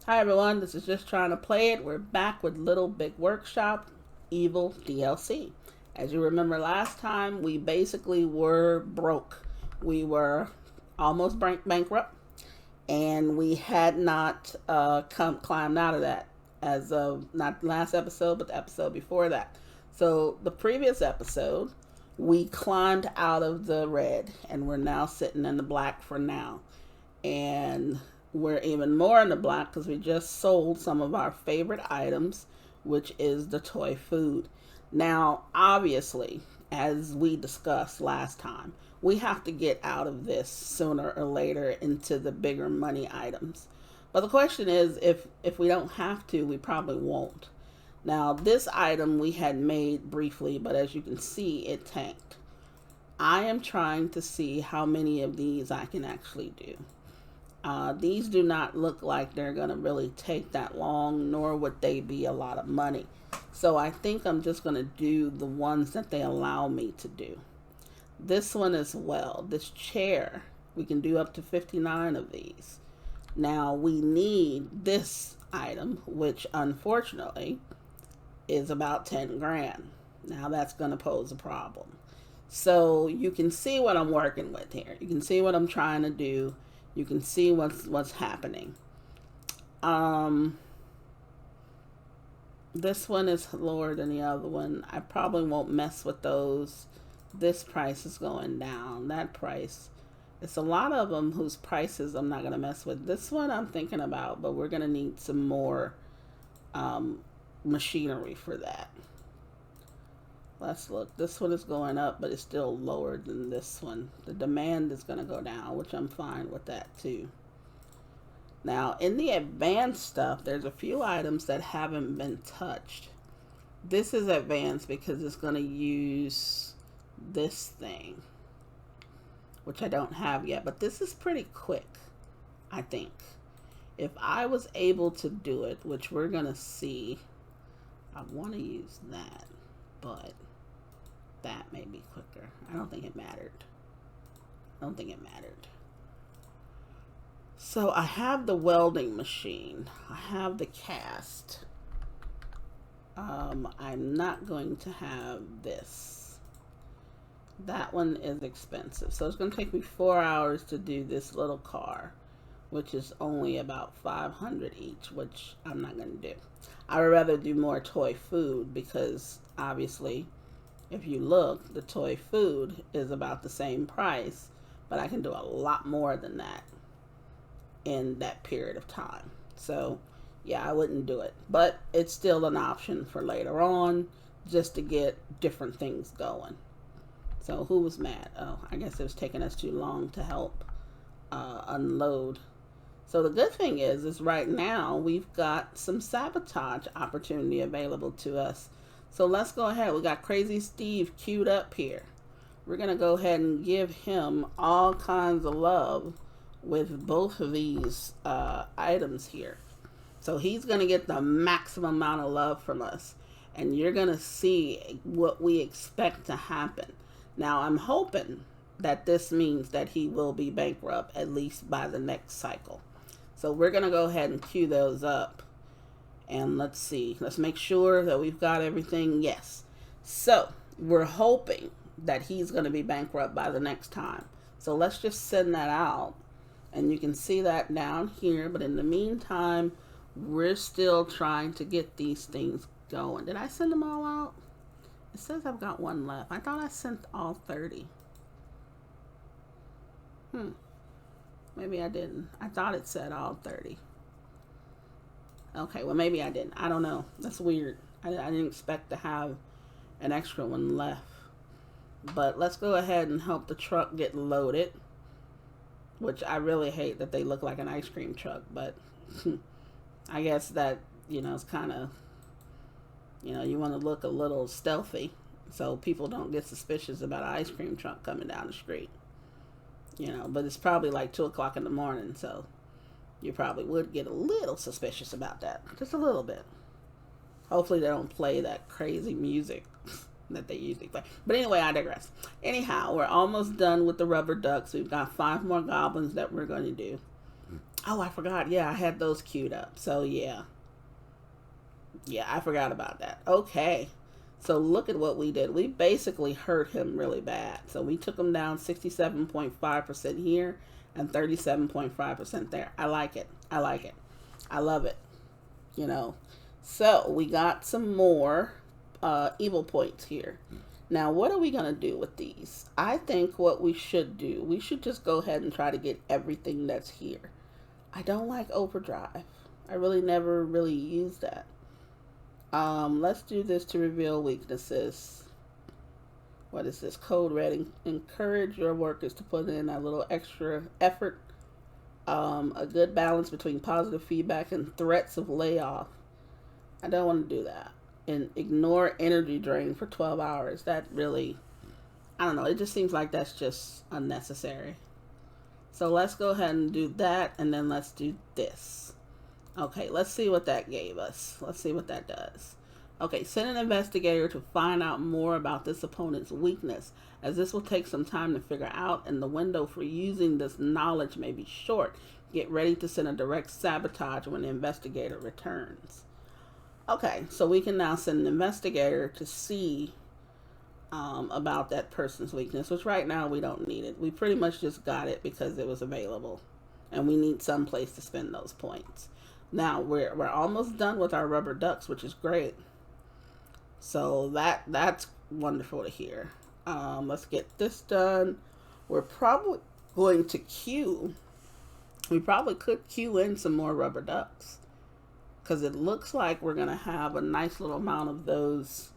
Hi everyone, this is Just Trying to Play It. We're back with Little Big Workshop Evil DLC. As you remember last time, we basically were broke. We were almost bankrupt, and we had not climbed out of that as of not the last episode, but the episode before that. So the previous episode, we climbed out of the red, and we're now sitting in the black for now. And we're even more in the black because we just sold some of our favorite items, which is the toy food. Now, obviously, as we discussed last time, we have to get out of this sooner or later into the bigger money items. But the question is, if we don't have to, we probably won't. Now, this item we had made briefly, but as you can see, it tanked. I am trying to see how many of these I can actually do. These do not look like they're going to really take that long, nor would they be a lot of money. So I think I'm just going to do the ones that they allow me to do. This one as well. This chair, we can do up to 59 of these. Now we need this item, which unfortunately is about 10 grand. Now that's going to pose a problem. So you can see what I'm working with here. You can see what I'm trying to do. You can see what's happening. This one is lower than the other one. I probably won't mess with those. This price is going down. That price. It's a lot of them whose prices I'm not going to mess with. This one I'm thinking about, but we're going to need some more machinery for that. Let's look. This one is going up, but it's still lower than this one. The demand is going to go down, which I'm fine with that too. Now, in the advanced stuff, there's a few items that haven't been touched. This is advanced because it's going to use this thing, which I don't have yet. But this is pretty quick, I think. If I was able to do it, which we're going to see, I want to use that, but that may be quicker. I don't think it mattered. So I have the welding machine. I have the cast. I'm not going to have this. That one is expensive. So it's going to take me 4 hours to do this little car, which is only about 500 each, which I'm not going to do. I would rather do more toy food because obviously if you look, the toy food is about the same price, but I can do a lot more than that in that period of time. So yeah, I wouldn't do it, but it's still an option for later on just to get different things going. So who was mad? Oh, I guess it was taking us too long to help unload. So the good thing is right now we've got some sabotage opportunity available to us. So let's go ahead. We got Crazy Steve queued up here. We're going to go ahead and give him all kinds of love with both of these items here. So he's going to get the maximum amount of love from us. And you're going to see what we expect to happen. Now, I'm hoping that this means that he will be bankrupt at least by the next cycle. So we're going to go ahead and queue those up. And let's see. Let's make sure that we've got everything. Yes. So we're hoping that he's going to be bankrupt by the next time. So let's just send that out. And you can see that down here. But in the meantime, we're still trying to get these things going. Did I send them all out? It says I've got one left. I thought I sent all 30. Maybe I didn't. I thought it said all 30. Okay, well maybe I didn't. I don't know. That's weird. I didn't expect to have an extra one left. But let's go ahead and help the truck get loaded. Which I really hate that they look like an ice cream truck. But I guess that, it's kind of, you want to look a little stealthy. So people don't get suspicious about an ice cream truck coming down the street. But it's probably like 2 o'clock in the morning. So you probably would get a little suspicious about that. Just a little bit. Hopefully they don't play that crazy music that they usually play. But anyway, I digress. Anyhow, we're almost done with the rubber ducks. We've got 5 more goblins that we're going to do. Oh, I forgot. Yeah, I had those queued up. So yeah. Yeah, I forgot about that. Okay. So look at what we did. We basically hurt him really bad. So we took him down 67.5% here and 37.5% there. I like it. I like it. I love it. You know. So we got some more evil points here. Now, what are we going to do with these? I think what we should do, we should just go ahead and try to get everything that's here. I don't like overdrive. I really never really used that. Let's do this to reveal weaknesses. What is this? Code red. Encourage your workers to put in a little extra effort. A good balance between positive feedback and threats of layoff. I don't want to do that. And ignore energy drain for 12 hours. That really, I don't know. It just seems like that's just unnecessary. So let's go ahead and do that. And then let's do this. Okay, let's see what that gave us. Let's see what that does. Okay, send an investigator to find out more about this opponent's weakness, as this will take some time to figure out, and the window for using this knowledge may be short. Get ready to send a direct sabotage when the investigator returns. Okay, so we can now send an investigator to see about that person's weakness, which right now we don't need it. We pretty much just got it because it was available, and we need some place to spend those points. Now we're almost done with our rubber ducks, which is great. So that's wonderful to hear. Let's get this done. We're probably going to queue. We probably could queue in some more rubber ducks, because it looks like we're gonna have a nice little amount of those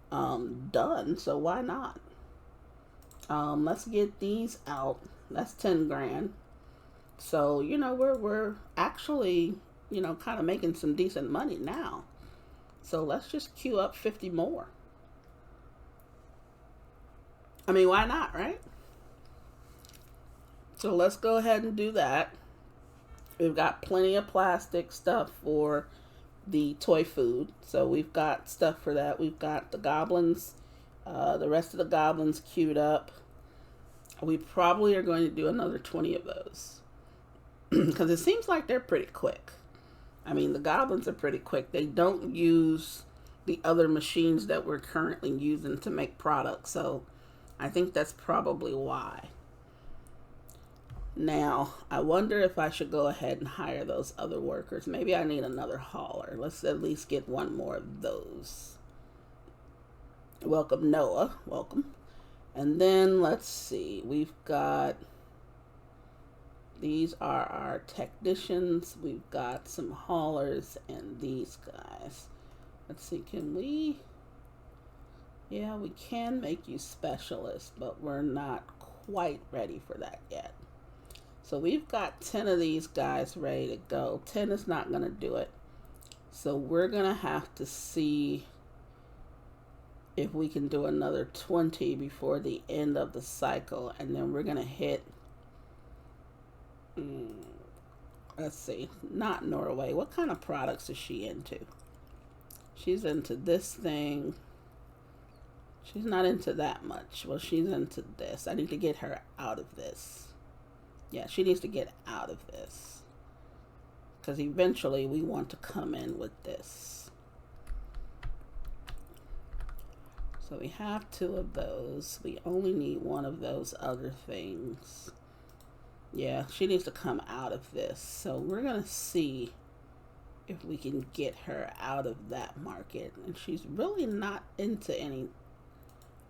done. So why not? Let's get these out. That's 10 grand. So you know we're actually, you know, kind of making some decent money now. So let's just queue up 50 more. I mean, why not, right? So let's go ahead and do that. We've got plenty of plastic stuff for the toy food. So we've got stuff for that. We've got the goblins, the rest of the goblins queued up. We probably are going to do another 20 of those. Because it seems like they're pretty quick. I mean, the goblins are pretty quick. They don't use the other machines that we're currently using to make products. So I think that's probably why. Now, I wonder if I should go ahead and hire those other workers. Maybe I need another hauler. Let's at least get one more of those. Welcome, Noah. Welcome. And then let's see. We've got... These are our technicians. We've got some haulers and these guys. Let's see, can we... Yeah, we can make you specialists, but we're not quite ready for that yet. So we've got 10 of these guys ready to go. 10 is not going to do it. So we're going to have to see if we can do another 20 before the end of the cycle. And then we're going to hit... let's see, not Norway. What kind of products is she into? She's into this thing. She's not into that much. Well, she's into this. I need to get her out of this. Yeah, she needs to get out of this. Because eventually we want to come in with this. So we have 2 of those. We only need 1 of those other things. Yeah, she needs to come out of this. So we're going to see if we can get her out of that market. And she's really not into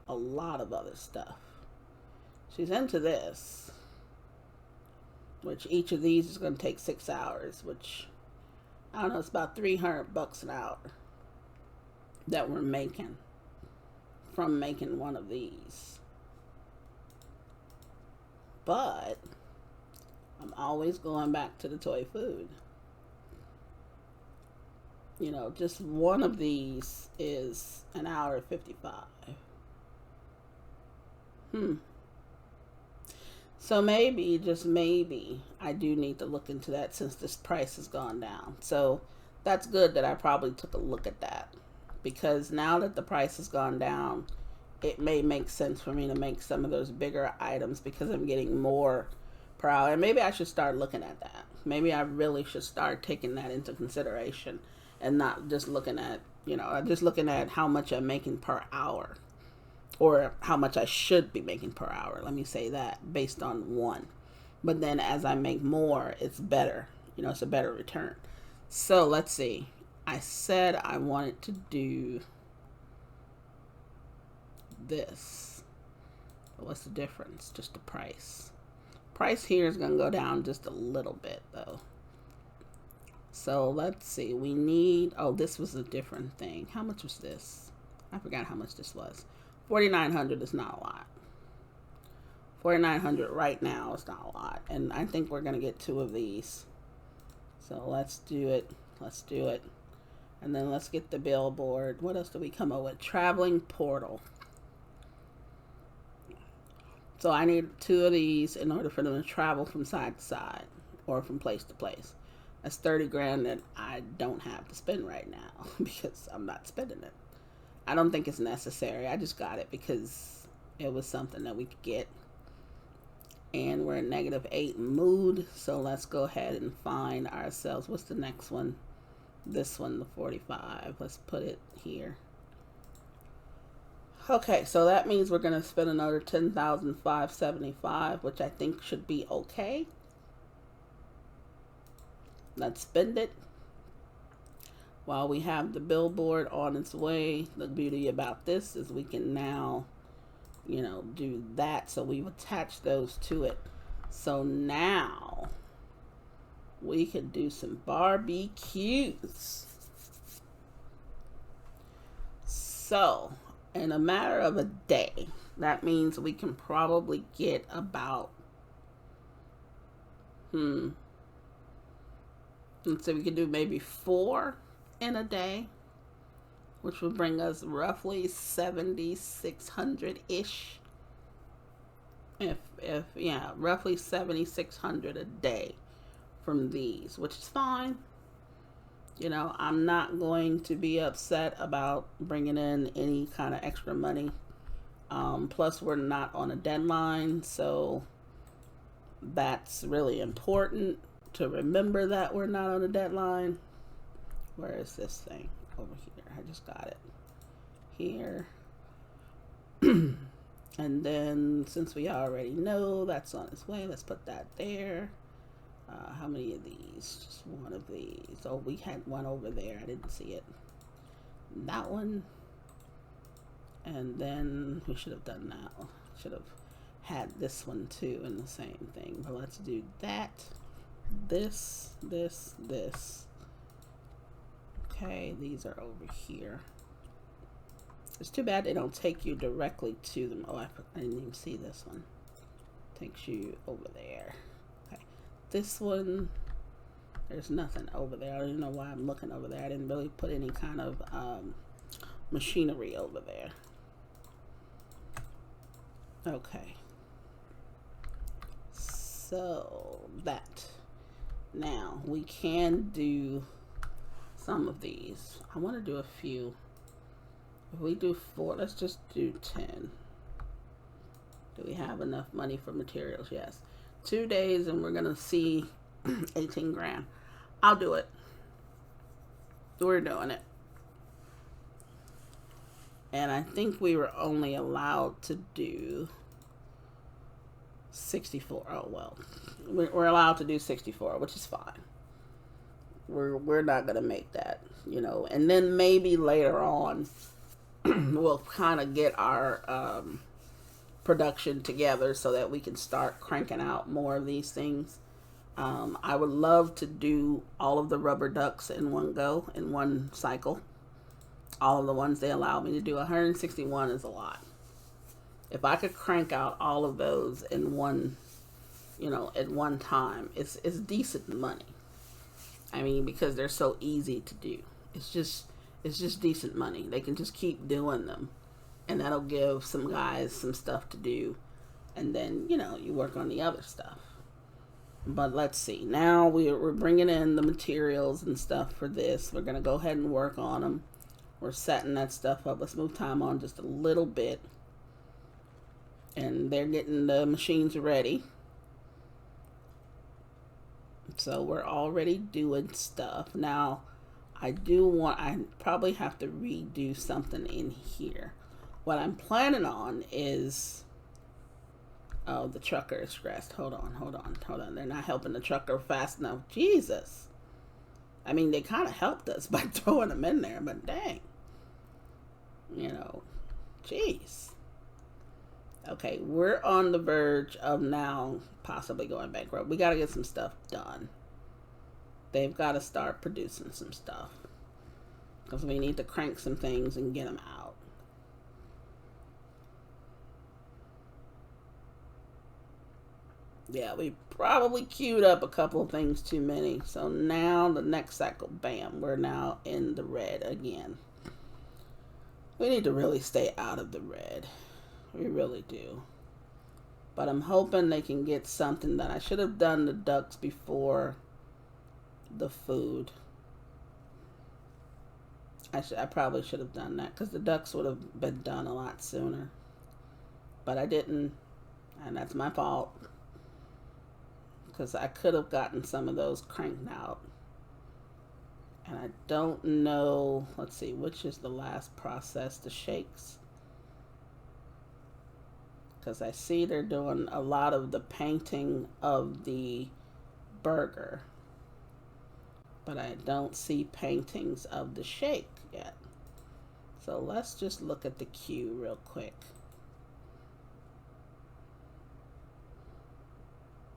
a lot of other stuff. She's into this, which each of these is going to take 6 hours, which, I don't know, it's about $300 an hour that we're making from making one of these. But I'm always going back to the toy food. You know, just one of these is an hour 55. So maybe, just maybe, I do need to look into that since this price has gone down. So that's good that I probably took a look at that. Because now that the price has gone down, it may make sense for me to make some of those bigger items because I'm getting more per hour. And maybe I should start looking at that. Maybe I really should start taking that into consideration and not just looking at, just looking at how much I'm making per hour, or how much I should be making per hour. Let me say that, based on one. But then as I make more, it's better. It's a better return. So let's see. I said I wanted to do this. But what's the difference? Just the price. Price here is going to go down just a little bit though. So let's see. We need, oh, this was a different thing. How much was this? I forgot how much this was. 4,900 is not a lot. 4,900 right now is not a lot. And I think we're going to get 2 of these. So let's do it. Let's do it. And then let's get the billboard. What else do we come up with? Traveling portal. So I need 2 of these in order for them to travel from side to side or from place to place. That's 30 grand that I don't have to spend right now because I'm not spending it. I don't think it's necessary. I just got it because it was something that we could get. And we're in -8 mood. So let's go ahead and find ourselves. What's the next one? This one, the 45. Let's put it here. Okay, so that means we're going to spend another $10,575, which I think should be okay. Let's spend it while we have the billboard on its way. The beauty about this is we can now, do that. So we've attached those to it. So now we can do some barbecues. So in a matter of a day, that means we can probably get about, let's say we could do maybe 4 in a day, which would bring us roughly 7,600-ish. Roughly 7,600 a day from these, which is fine. I'm not going to be upset about bringing in any kind of extra money. Plus, we're not on a deadline, so that's really important to remember that we're not on a deadline. Where is this thing? Over here. I just got it. Here. And then, since we already know that's on its way, let's put that there. How many of these? Just one of these. Oh, we had one over there. I didn't see it. That one. And then we should have done that. Should have had this one too in the same thing. But let's do that. This. Okay, these are over here. It's too bad they don't take you directly to them. Oh, I didn't even see this one. Takes you over there. Okay, this one, there's nothing over there. I don't even know why I'm looking over there. I didn't really put any kind of machinery over there. Okay, so that. Now we can do some of these. I want to do a few. If we do 4, let's just do 10. Do we have enough money for materials? Yes. 2 days and we're going to see 18 grand. I'll do it. We're doing it. And I think we were only allowed to do 64. Oh, well. We're allowed to do 64, which is fine. We're not going to make that, And then maybe later on, we'll kind of get our production together so that we can start cranking out more of these things. I would love to do all of the rubber ducks in one go, in one cycle. All of the ones they allow me to do. 161 is a lot. If I could crank out all of those in one, at one time, it's decent money. I mean, because they're so easy to do. It's just decent money. They can just keep doing them. And that'll give some guys some stuff to do. And then, you work on the other stuff. But let's see. Now we're bringing in the materials and stuff for this. We're going to go ahead and work on them. We're setting that stuff up. Let's move time on just a little bit. And they're getting the machines ready. So we're already doing stuff. Now, I probably have to redo something in here. What I'm planning on is, oh, the trucker is stressed. Hold on. They're not helping the trucker fast enough. Jesus. I mean, they kind of helped us by throwing them in there, but dang. You know, jeez. Okay, we're on the verge of now possibly going bankrupt. We got to get some stuff done. They've got to start producing some stuff, because we need to crank some things and get them out. Yeah, we probably queued up a couple of things too many. So now the next cycle, bam, we're now in the red again. We need to really stay out of the red. We really do. But I'm hoping they can get something done. I should have done the ducks before the food. I probably should have done that, because the ducks would have been done a lot sooner. But I didn't, and that's my fault, because I could have gotten some of those cranked out. And I don't know, let's see, which is the last process, the shakes. Because I see they're doing a lot of the painting of the burger, but I don't see paintings of the shake yet. So let's just look at the queue real quick.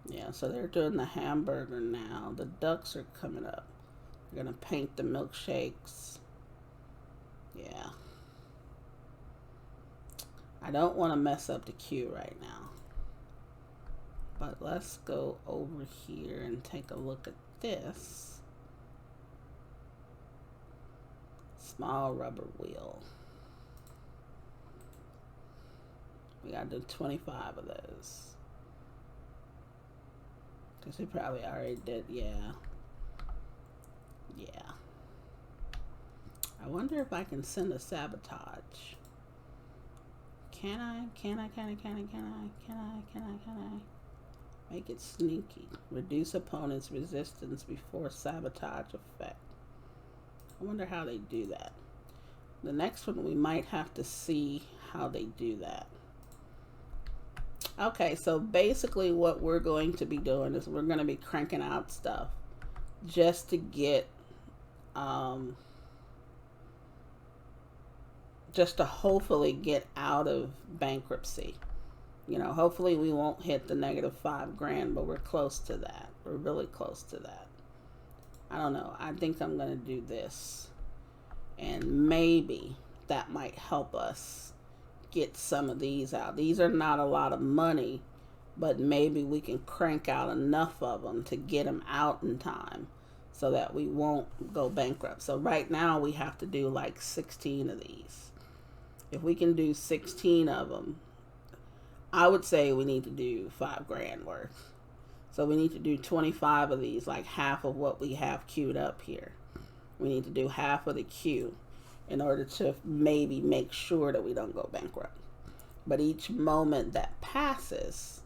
Yeah, so they're doing the hamburger now. The ducks are coming up. They're gonna paint the milkshakes. Yeah. I don't want to mess up the queue right now. But let's go over here and take a look at this. Small rubber wheel. We gotta do 25 of those. Because we probably already did, yeah. Yeah. I wonder if I can send a sabotage. Can I make it sneaky? Reduce opponent's resistance before sabotage effect. I wonder how they do that. The next one, we might have to see how they do that. Okay, so basically what we're going to be doing is we're going to be cranking out stuff just to get, just to hopefully get out of bankruptcy. You know, hopefully we won't hit the negative $5 grand, but we're close to that. We're really close to that. I don't know. I think I'm going to do this. And maybe that might help us get some of these out. These are not a lot of money, but maybe we can crank out enough of them to get them out in time so that we won't go bankrupt. So right now we have to do like 16 of these. If we can do 16 of them, I would say we need to do $5 grand worth. So we need to do 25 of these, like half of what we have queued up here. We need to do half of the queue in order to maybe make sure that we don't go bankrupt. But each moment that passes,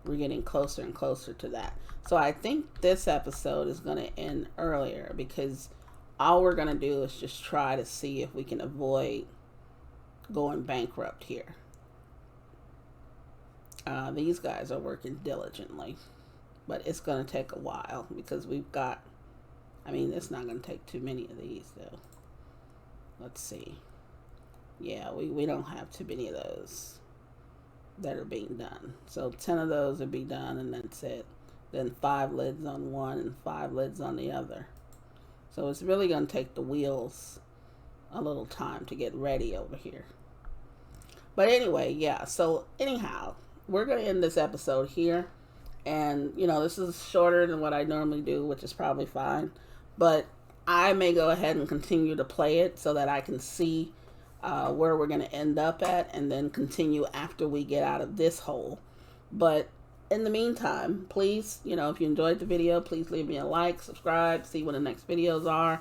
we're getting closer and closer to that. So I think this episode is going to end earlier, because all we're going to do is just try to see if we can avoid going bankrupt here. These guys are working diligently, but it's going to take a while, because we've got, I mean, it's not going to take too many of these though. Let's see. Yeah, we don't have too many of those that are being done. So 10 of those will be done, and that's it. Then 5 lids on one and 5 lids on the other. So it's really going to take the wheels a little time to get ready over here. But anyway, yeah, so anyhow, we're going to end this episode here. And, you know, this is shorter than what I normally do, which is probably fine. But I may go ahead and continue to play it so that I can see where we're going to end up at, and then continue after we get out of this hole. But in the meantime, please, you know, if you enjoyed the video, please leave me a like, subscribe, see what the next videos are.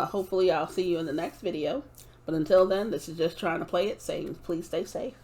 Hopefully I'll see you in the next video. But until then, this is just trying to play it, saying please stay safe.